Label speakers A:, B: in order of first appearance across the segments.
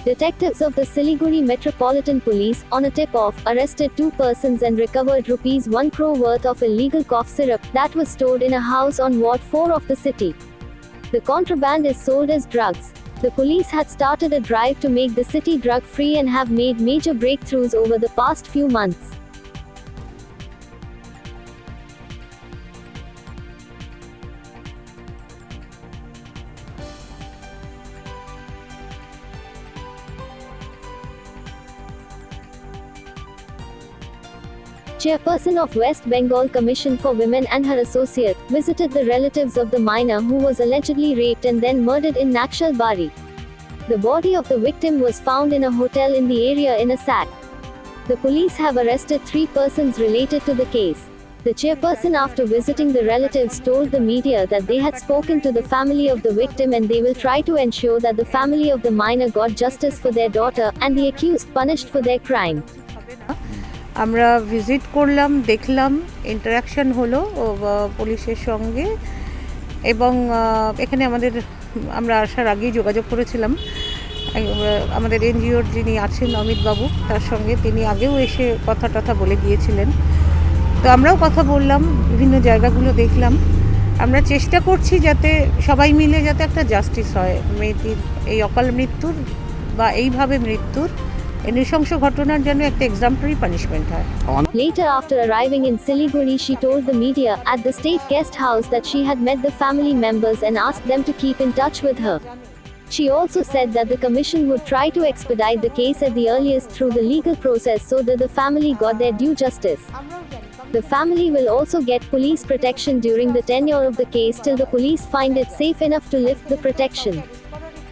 A: Detectives of the Siliguri Metropolitan Police, on a tip-off, arrested 2 persons and recovered rupees 1 crore worth of illegal cough syrup that was stored in a house on Ward 4 of the city. The contraband is sold as drugs. The police had started a drive to make the city drug-free and have made major breakthroughs over the past few months. Chairperson of West Bengal Commission for Women and her associate visited the relatives of the minor who was allegedly raped and then murdered in Naxalbari. The body of the victim was found in a hotel in the area in a sack. The police have arrested 3 persons related to the case. The chairperson, after visiting the relatives, told the media that they had spoken to the family of the victim and they will try to ensure that the family of the minor got justice for their daughter and the accused punished for their crime.
B: আমরা visit করলাম, দেখলাম, interaction হলো পুলিশের সঙ্গে এবং এখানে আমরা আসার আগেই যোগাযোগ করেছিলাম আমাদের এনজিওর যিনি আছেন অমিতবাবু, তার সঙ্গে তিনি আগেও এসে কথা বলে গিয়েছিলেন। তো আমরাও কথা বললাম, বিভিন্ন জায়গাগুলো দেখলাম। আমরা চেষ্টা করছি যাতে সবাই মিলে যাতে একটা জাস্টিস হয় মেয়েটির এই অকাল মৃত্যুর বা এইভাবে মৃত্যুর নৃশংস ঘটনার জন্য একটা এক্সাম্পলারি পানিশমেন্ট হয়।
A: Later, after arriving in Siliguri, she told the media at the state guest house that she had met the family members and asked them to keep in touch with her. She also said that the commission would try to expedite the case at the earliest through the legal process so that the family got their due justice. The family will also get police protection during the tenure of the case till the police find it safe enough to lift the protection.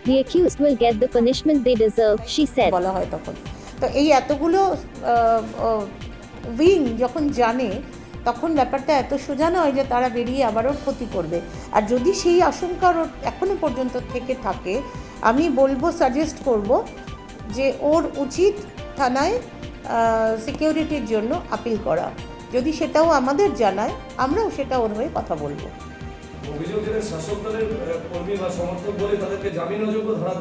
A: The accused will get the punishment they deserve, she said.
B: বলা হয় তখন তো এই এতগুলো wing যখন জানে তখন ব্যাপারটা এত সোজা নয় যে তারা বেরিয়ে আবারও ক্ষতি করবে। আর যদি সেই আশঙ্কা এখনো পর্যন্ত থেকে থাকে, আমি বলবো, সাজেস্ট করব যে ওর উচিত থানায় সিকিউরিটির জন্য আপিল করা। যদি সেটাও আমাদের জানায়, আমরাও সেটা ওর হয়ে কথা বলবো।
C: অভিযোগ শাসক দলের কর্মী বা সমর্থক বলে তাদেরকে জামিন অযোগ্য ধরা